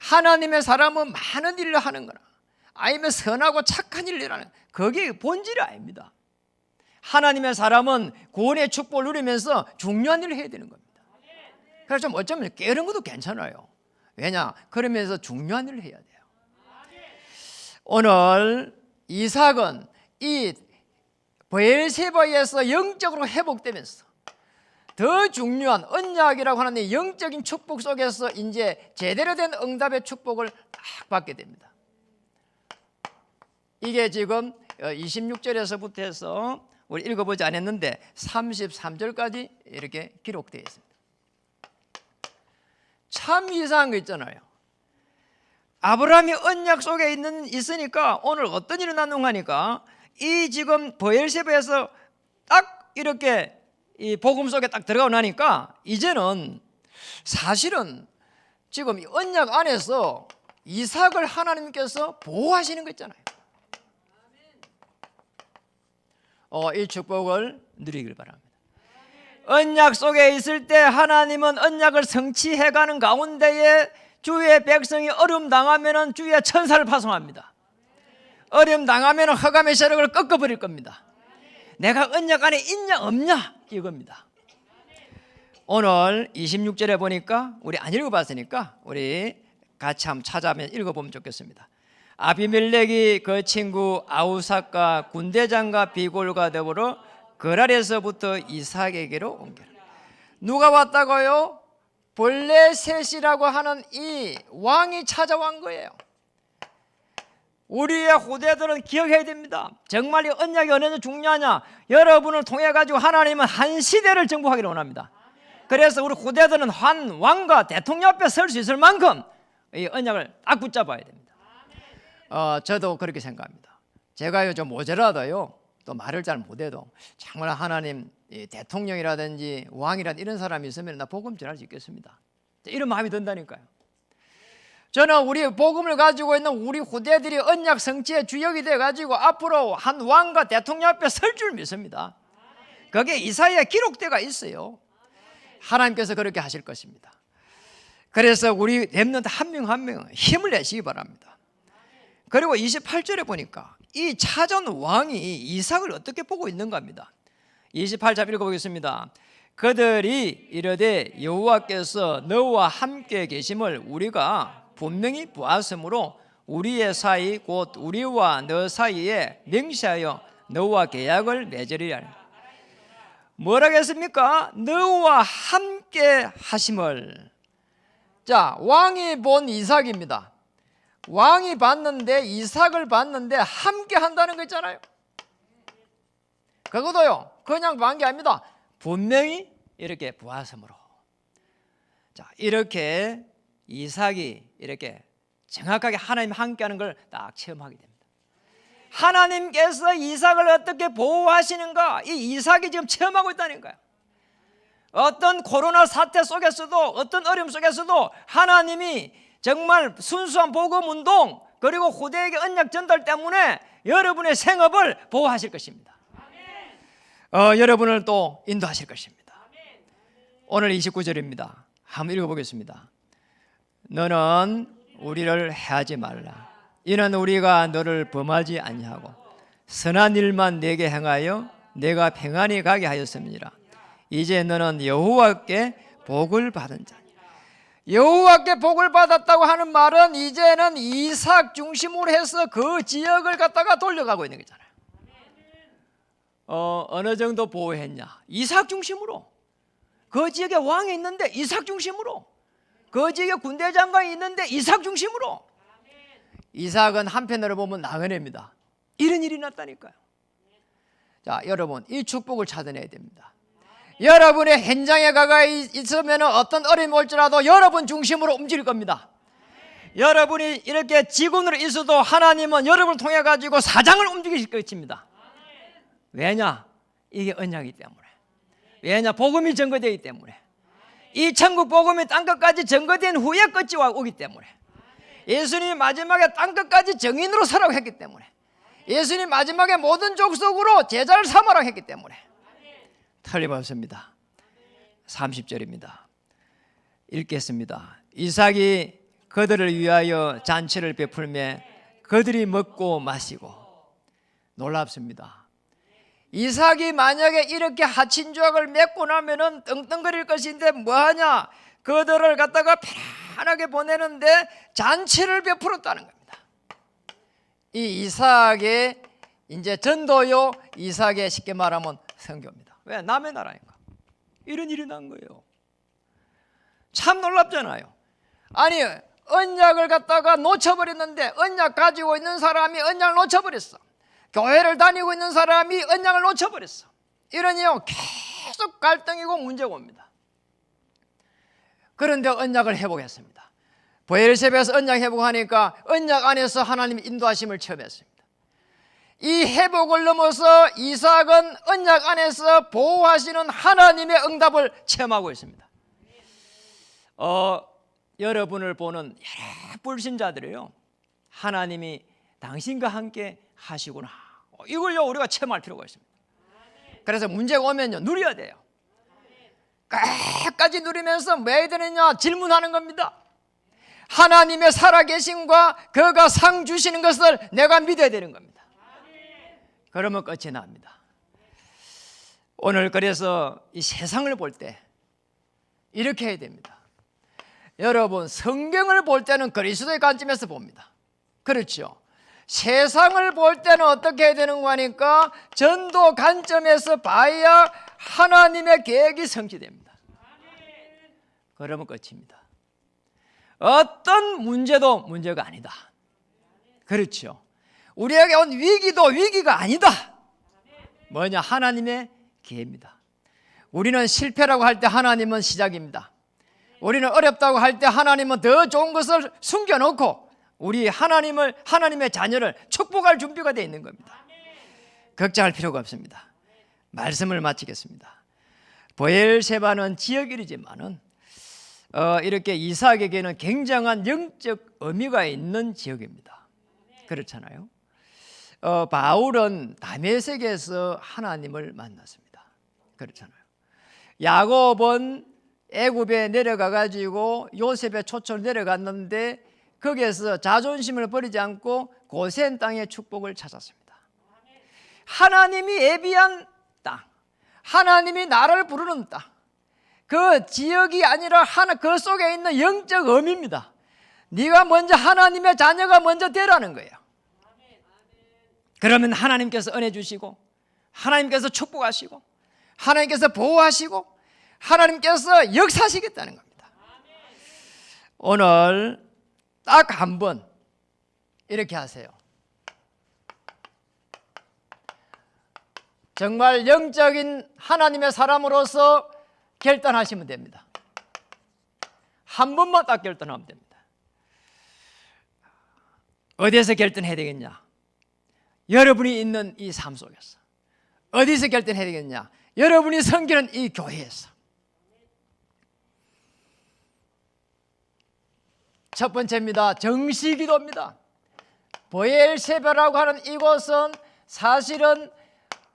A: 하나님의 사람은 많은 일을 하는 거나 아니면 선하고 착한 일을 하는, 그게 본질이 아닙니다. 하나님의 사람은 구원의 축복을 누리면서 중요한 일을 해야 되는 겁니다. 그래서 좀 어쩌면 게으른 것도 괜찮아요. 왜냐? 그러면서 중요한 일을 해야 돼요. 오늘 이삭은 이 브엘세바에서 영적으로 회복되면서 더 중요한 언약이라고 하는 이 영적인 축복 속에서 이제 제대로 된 응답의 축복을 딱 받게 됩니다. 이게 지금 26절에서부터 해서 우리 읽어보지 않았는데 33절까지 이렇게 기록되어 있습니다. 참 이상한 거 있잖아요. 아브라함이 언약 속에 있으니까 오늘 어떤 일이 일어났는가 하니까 이 지금 브엘세바에서 딱 이렇게 이 복음 속에 딱 들어가고 나니까 이제는 사실은 지금 이 언약 안에서 이삭을 하나님께서 보호하시는 거 있잖아요. 이 축복을 누리길 바랍니다. 언약 속에 있을 때 하나님은 언약을 성취해가는 가운데에 주의 백성이 어려움 당하면 주의 천사를 파송합니다. 어려움 당하면 흑암의 세력을 꺾어버릴 겁니다. 내가 언약 안에 있냐 없냐 이겁니다. 오늘 26절에 보니까 우리 안 읽어봤으니까 우리 같이 한번 찾아보면 읽어보면 좋겠습니다. 아비멜렉이 그 친구 아우삭과 군대장과 비골과 더불어 그랄에서부터 이삭에게로 옮겨라. 누가 왔다고요? 블레셋이라고 하는 이 왕이 찾아온 거예요. 우리의 후대들은 기억해야 됩니다. 정말 이 언약이 어느 정도 중요하냐? 여러분을 통해 가지고 하나님은 한 시대를 정복하기를 원합니다. 그래서 우리 후대들은 한 왕과 대통령 앞에 설 수 있을 만큼 이 언약을 딱 붙잡아야 됩니다. 저도 그렇게 생각합니다. 제가요 좀 모자라도요 또 말을 잘 못해도 정말 하나님 대통령이라든지 왕이라든지 이런 사람이 있으면 나 복음 전할 수 있겠습니다. 이런 마음이 든다니까요. 저는 우리 복음을 가지고 있는 우리 후대들이 언약 성취의 주역이 돼가지고 앞으로 한 왕과 대통령 앞에 설 줄 믿습니다. 거기에 이사야에 기록되어 있어요. 하나님께서 그렇게 하실 것입니다. 그래서 우리 렘넌트 한 명 한 명 힘을 내시기 바랍니다. 그리고 28절에 보니까 이 찾은 왕이 이삭을 어떻게 보고 있는가 합니다. 28절 읽어보겠습니다. 그들이 이르되 여호와께서 너와 함께 계심을 우리가 분명히 보았으므로 우리의 사이 곧 우리와 너 사이에 맹세하여 너와 계약을 맺으리라. 뭐라고 했습니까? 너와 함께 하심을. 자, 왕이 본 이삭입니다. 왕이 봤는데 이삭을 봤는데 함께 한다는 거 있잖아요. 그것도요 그냥 본 게 아닙니다. 분명히 이렇게 보았으므로. 자, 이렇게 이삭이 이렇게 정확하게 하나님 함께하는 걸 딱 체험하게 됩니다. 하나님께서 이삭을 어떻게 보호하시는가, 이 이삭이 지금 체험하고 있다는 거예요. 어떤 코로나 사태 속에서도 어떤 어려움 속에서도 하나님이 정말 순수한 복음 운동 그리고 후대에게 언약 전달 때문에 여러분의 생업을 보호하실 것입니다. 여러분을 또 인도하실 것입니다. 오늘 29절입니다. 한번 읽어보겠습니다. 너는 우리를 해하지 말라. 이는 우리가 너를 범하지 아니하고 선한 일만 내게 행하여 내가 평안히 가게 하였음이니라. 이제 너는 여호와께 복을 받은 자니. 여호와께 복을 받았다고 하는 말은 이제는 이삭 중심으로 해서 그 지역을 갖다가 돌려가고 있는 거잖아요. 어느 정도 보호했냐? 이삭 중심으로. 그 지역에 왕이 있는데 이삭 중심으로. 그 지역에 군대 장관이 있는데 이삭 중심으로. 이삭은 한편으로 보면 나그네입니다. 이런 일이 났다니까요. 자, 여러분 이 축복을 찾아내야 됩니다. 여러분의 현장에 가가 있으면 어떤 어려움이 올지라도 여러분 중심으로 움직일 겁니다. 여러분이 이렇게 직원으로 있어도 하나님은 여러분을 통해 가지고 사장을 움직이실 것입니다. 왜냐? 이게 언약이기 때문에. 왜냐? 복음이 증거되기 때문에. 이 천국 복음이 땅끝까지 증거된 후에 끝이 오기 때문에. 예수님이 마지막에 땅끝까지 증인으로 서라고 했기 때문에. 예수님이 마지막에 모든 족속으로 제자를 삼으라고 했기 때문에. 틀림없습니다. 30절입니다. 읽겠습니다. 이삭이 그들을 위하여 잔치를 베풀매 그들이 먹고 마시고. 놀랍습니다. 이삭이 만약에 이렇게 하친조약을 맺고 나면은 떵떵거릴 것인데 뭐하냐? 그들을 갖다가 편안하게 보내는데 잔치를 베풀었다는 겁니다. 이 이삭의 이제 전도요, 이삭의 쉽게 말하면 선교입니다. 왜? 남의 나라니까. 이런 일이 난 거예요. 참 놀랍잖아요. 아니 언약을 갖다가 놓쳐버렸는데 언약 가지고 있는 사람이 언약을 놓쳐버렸어. 교회를 다니고 있는 사람이 언약을 놓쳐버렸어. 이러니요 계속 갈등이고 문제가 옵니다. 그런데 언약을 회복했습니다. 브엘세바에서 언약 회복하니까 언약 안에서 하나님의 인도하심을 처음 했습니다. 이 회복을 넘어서 이삭은 언약 안에서 보호하시는 하나님의 응답을 체험하고 있습니다. 여러분을 보는 여러 불신자들이요, 하나님이 당신과 함께 하시구나, 이걸요 우리가 체험할 필요가 있습니다. 그래서 문제가 오면요 누려야 돼요. 끝까지 누리면서 왜 해야 되느냐 질문하는 겁니다. 하나님의 살아계심과 그가 상 주시는 것을 내가 믿어야 되는 겁니다. 그러면 끝이 납니다. 오늘 그래서 이 세상을 볼 때 이렇게 해야 됩니다. 여러분 성경을 볼 때는 그리스도의 관점에서 봅니다. 그렇죠? 세상을 볼 때는 어떻게 해야 되는 거니까 전도 관점에서 봐야 하나님의 계획이 성취됩니다. 그러면 끝입니다. 어떤 문제도 문제가 아니다. 그렇죠? 우리에게 온 위기도 위기가 아니다. 뭐냐? 하나님의 기회입니다. 우리는 실패라고 할 때 하나님은 시작입니다. 우리는 어렵다고 할 때 하나님은 더 좋은 것을 숨겨놓고 우리 하나님의 자녀를 축복할 준비가 되어 있는 겁니다. 걱정할 필요가 없습니다. 말씀을 마치겠습니다. 브엘세바는 지역이지만은 이렇게 이삭에게는 굉장한 영적 의미가 있는 지역입니다. 그렇잖아요. 바울은 다메섹에서 하나님을 만났습니다. 그렇잖아요. 야곱은 애굽에 내려가 가지고 요셉의 초청을 내려갔는데 거기에서 자존심을 버리지 않고 고센 땅의 축복을 찾았습니다. 하나님이 예비한 땅, 하나님이 나를 부르는 땅, 그 지역이 아니라 그 속에 있는 영적 의미입니다. 네가 먼저 하나님의 자녀가 먼저 되라는 거예요. 그러면 하나님께서 은혜 주시고 하나님께서 축복하시고 하나님께서 보호하시고 하나님께서 역사하시겠다는 겁니다. 오늘 딱 한 번 이렇게 하세요. 정말 영적인 하나님의 사람으로서 결단하시면 됩니다. 한 번만 딱 결단하면 됩니다. 어디에서 결단해야 되겠냐? 여러분이 있는 이 삶 속에서. 어디서 결단해야 되겠냐? 여러분이 섬기는 이 교회에서. 첫 번째입니다. 정시기도입니다. 브엘세바라고 하는 이곳은 사실은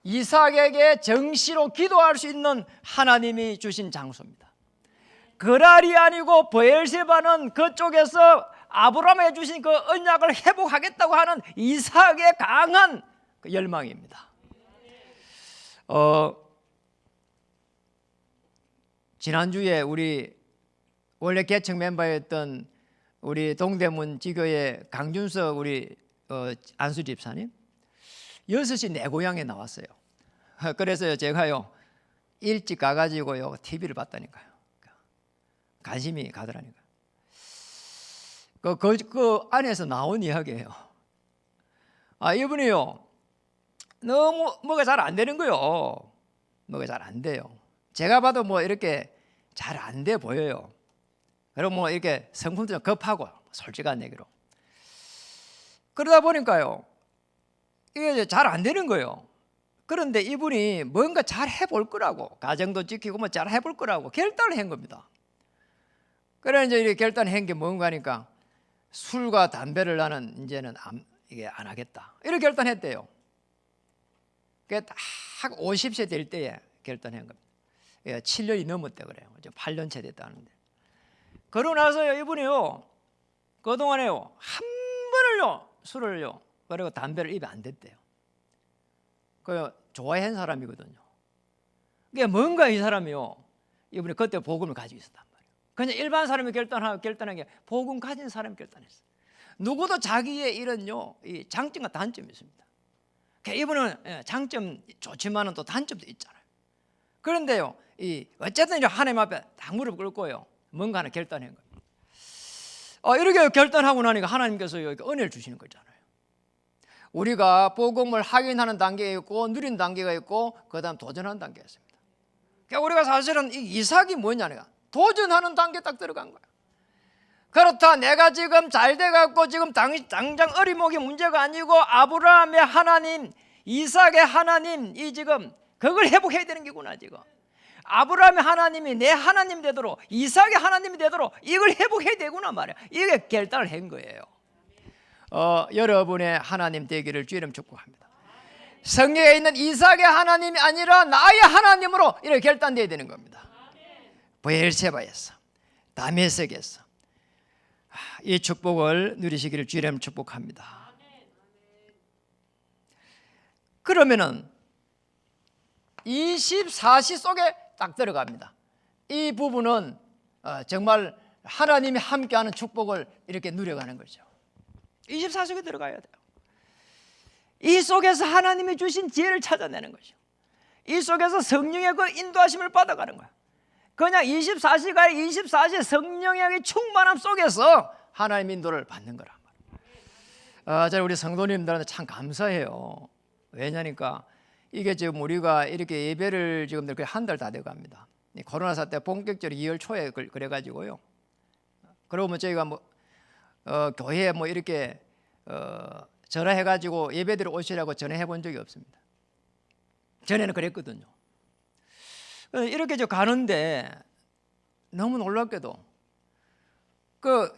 A: 이삭에게 정시로 기도할 수 있는 하나님이 주신 장소입니다. 그랄이 아니고 브엘세바는 그쪽에서 아브라함에 주신 그 언약을 회복하겠다고 하는 이삭의 강한 그 열망입니다. 지난주에 우리 원래 개척 멤버였던 우리 동대문 지교의 강준석 우리 안수 집사님 6시 내 고향에 나왔어요. 그래서 제가요 일찍 가가지고요 TV를 봤다니까요. 관심이 가더라니까요. 그 안에서 나온 이야기예요. 이분이요 너무 뭐가 잘 안 되는 거요. 뭐가 잘 안 돼요. 제가 봐도 뭐 이렇게 잘 안 돼 보여요. 그리고 뭐 이렇게 성품도 좀 급하고 솔직한 얘기로 그러다 보니까요 이게 잘 안 되는 거예요. 그런데 이분이 뭔가 잘 해볼 거라고 가정도 지키고 뭐 잘 해볼 거라고 결단을 한 겁니다. 그래 이제 이렇게 결단한 게 뭔가 하니까 술과 담배를 나는 이제는 이게 안 하겠다 이렇게 결단했대요. 그게 딱 50세 될 때에 결단한 겁니다. 7년이 넘었대 그래요. 8년째 됐다는데. 그러고 나서요 이분이요 그동안에요 한 번을요 술을요 그리고 담배를 입에 안 댔대요. 그 좋아한 사람이거든요. 그게 뭔가 이 사람이요 이분이 그때 복음을 가지고 있었단 말이에요. 그냥 일반 사람이 결단한 게 복음 가진 사람이 결단했어요. 누구도 자기의 이런요 이 장점과 단점이 있습니다. 이분은 장점 좋지만은 또 단점도 있잖아요. 그런데요, 어쨌든 이제 하나님 앞에 딱 무릎 꿇고요, 뭔가 하나 결단한 거예요. 이렇게 결단하고 나니까 하나님께서 여기 은혜를 주시는 거잖아요. 우리가 복음을 확인하는 단계가 있고 누린 단계가 있고 그다음 도전하는 단계가 있습니다. 그러니까 우리가 사실은 이 이삭이 뭐냐니까 도전하는 단계에 딱 들어간 거예요. 그렇다, 내가 지금 잘 돼갖고 지금 당장 어리목이 문제가 아니고 아브라함의 하나님, 이삭의 하나님, 이 지금 그걸 회복해야 되는 게구나. 지금 아브라함의 하나님이 내 하나님 되도록, 이삭의 하나님이 되도록 이걸 회복해야 되구나 말이야. 이게 결단을 한 거예요. 여러분의 하나님 되기를 주의 이름 축복합니다. 성경에 있는 이삭의 하나님이 아니라 나의 하나님으로 이렇게 결단되어야 되는 겁니다. 브엘세바에서, 다메섹에서 이 축복을 누리시기를 주의 이름 축복합니다. 그러면은 24시 속에 딱 들어갑니다. 이 부분은 정말 하나님이 함께하는 축복을 이렇게 누려가는 거죠. 24속에 들어가야 돼요. 이 속에서 하나님이 주신 지혜를 찾아내는 거죠. 이 속에서 성령의 그 인도하심을 받아가는 거예요. 그냥 24시간 24시 성령의 충만함 속에서 하나님 인도를 받는 거란 말이에요. 저는 우리 성도님들한테 참 감사해요. 왜냐니까 이게 지금 우리가 이렇게 예배를 지금 이렇게 한 달 다 돼갑니다. 코로나 사태 본격적으로 2월 초에 그래가지고요. 그러면 저희가 교회에 이렇게 전화해가지고 예배드려 오시라고 전화해 본 적이 없습니다. 전에는 그랬거든요. 이렇게 가는데 너무 놀랍게도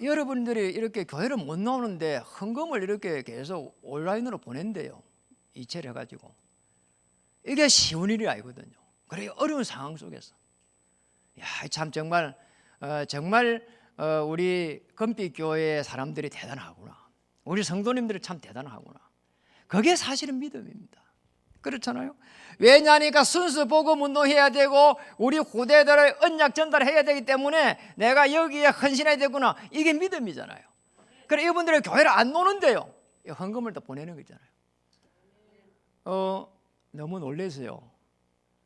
A: 여러분들이 이렇게 교회를 못 나오는데 헌금을 이렇게 계속 온라인으로 보낸대요. 이체를 해가지고. 이게 쉬운 일이 아니거든요. 그래 어려운 상황 속에서. 참 정말 우리 금빛교회 사람들이 대단하구나. 우리 성도님들이 참 대단하구나. 그게 사실은 믿음입니다. 그렇잖아요. 왜냐니까 순수 복음 운동해야 되고 우리 후대들의 언약 전달해야 되기 때문에 내가 여기에 헌신해야 되구나. 이게 믿음이잖아요. 그래 이분들이 교회를 안 노는데요, 헌금을 더 보내는 거잖아요. 너무 놀라서요.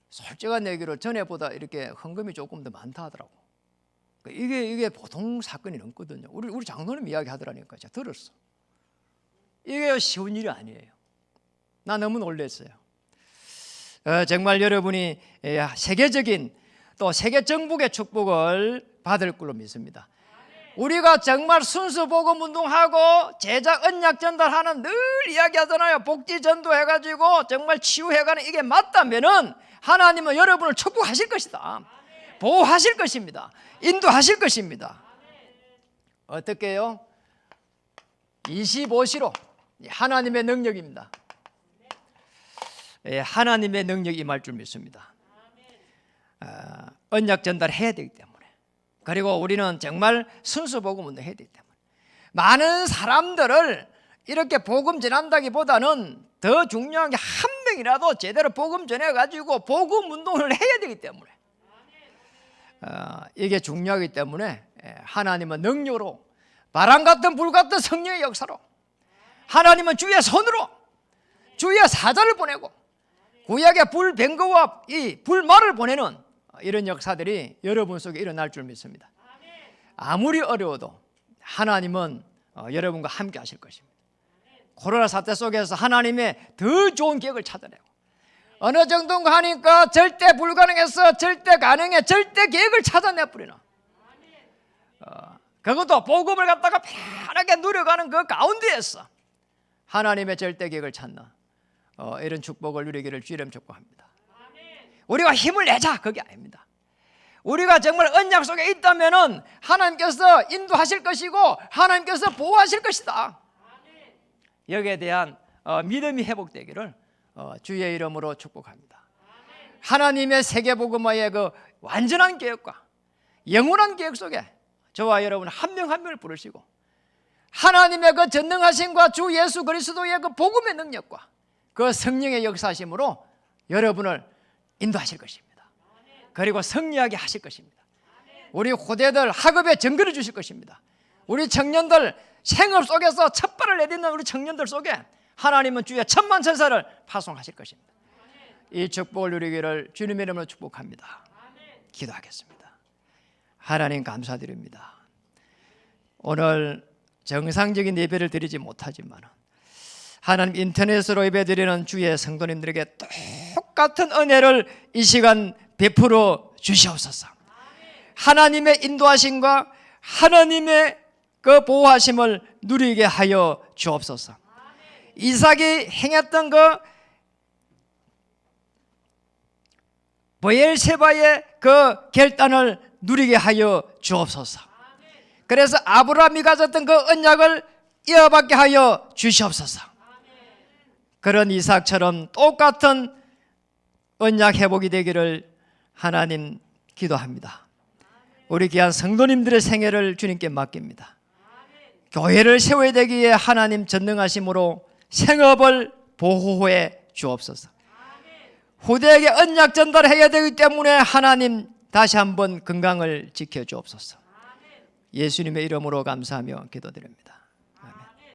A: 솔직한 얘기로 전에보다 이렇게 헌금이 조금 더 많다 하더라고. 이게 보통 사건이 넘거든요. 우리 장로님 이야기하더라니까 제가 들었어. 이게 쉬운 일이 아니에요. 나 너무 놀랐어요. 정말 여러분이 세계적인 또 세계 정복의 축복을 받을 걸로 믿습니다. 우리가 정말 순수 복음 운동하고 제자 언약 전달하는 늘 이야기하잖아요. 복지 전도해가지고 정말 치유해가는 이게 맞다면은 하나님은 여러분을 축복하실 것이다. 보호하실 것입니다. 인도하실 것입니다. 어떻게 해요? 25시로 하나님의 능력입니다. 하나님의 능력이 임할 줄 믿습니다. 언약 전달해야 되기 때문에, 그리고 우리는 정말 순수 복음 운동해야 되기 때문에 많은 사람들을 이렇게 복음 전한다기보다는 더 중요한 게 한 명이라도 제대로 복음 전해가지고 복음 운동을 해야 되기 때문에 이게 중요하기 때문에 하나님은 능력으로 바람 같은 불 같은 성령의 역사로, 하나님은 주의 손으로 주의 사자를 보내고 구약의 불병거와 이 불말을 보내는 이런 역사들이 여러분 속에 일어날 줄 믿습니다. 아무리 어려워도 하나님은 여러분과 함께 하실 것입니다. 코로나 사태 속에서 하나님의 더 좋은 계획을 찾아내고, 어느 정도인가 하니까 절대 불가능해서 절대 가능해, 절대 계획을 찾아내버리나, 그것도 복음을 갖다가 편하게 누려가는 그 가운데에서 하나님의 절대 계획을 찾는 이런 축복을 누리기를 주님 축복합니다. 우리가 힘을 내자 그게 아닙니다. 우리가 정말 언약 속에 있다면은 하나님께서 인도하실 것이고 하나님께서 보호하실 것이다. 여기에 대한 믿음이 회복되기를 주의 이름으로 축복합니다. 하나님의 세계복음화의 그 완전한 계획과 영원한 계획 속에 저와 여러분 한 명 한 명을 부르시고 하나님의 그 전능하심과 주 예수 그리스도의 그 복음의 능력과 그 성령의 역사심으로 여러분을 인도하실 것입니다. 그리고 승리하게 하실 것입니다. 우리 후대들 학업에 정글을 주실 것입니다. 우리 청년들 생업 속에서 첫 발을 내딛는 우리 청년들 속에 하나님은 주의 천만천사를 파송하실 것입니다. 이 축복을 누리기를 주님의 이름으로 축복합니다. 기도하겠습니다. 하나님 감사드립니다. 오늘 정상적인 예배를 드리지 못하지만 하나님 인터넷으로 예배드리는 주의 성도님들에게 똑같은 은혜를 이 시간 베풀어 주시옵소서. 하나님의 인도하심과 하나님의 그 보호하심을 누리게 하여 주옵소서. 이삭이 행했던 그 브엘세바의 그 결단을 누리게 하여 주옵소서. 그래서 아브라함이 가졌던 그 언약을 이어받게 하여 주시옵소서. 그런 이삭처럼 똑같은 언약 회복이 되기를 하나님 기도합니다. 우리 귀한 성도님들의 생애를 주님께 맡깁니다. 교회를 세워야 되기에 하나님 전능하심으로 생업을 보호해 주옵소서. 후대에게 언약 전달해야 되기 때문에 하나님 다시 한번 건강을 지켜 주옵소서. 예수님의 이름으로 감사하며 기도드립니다.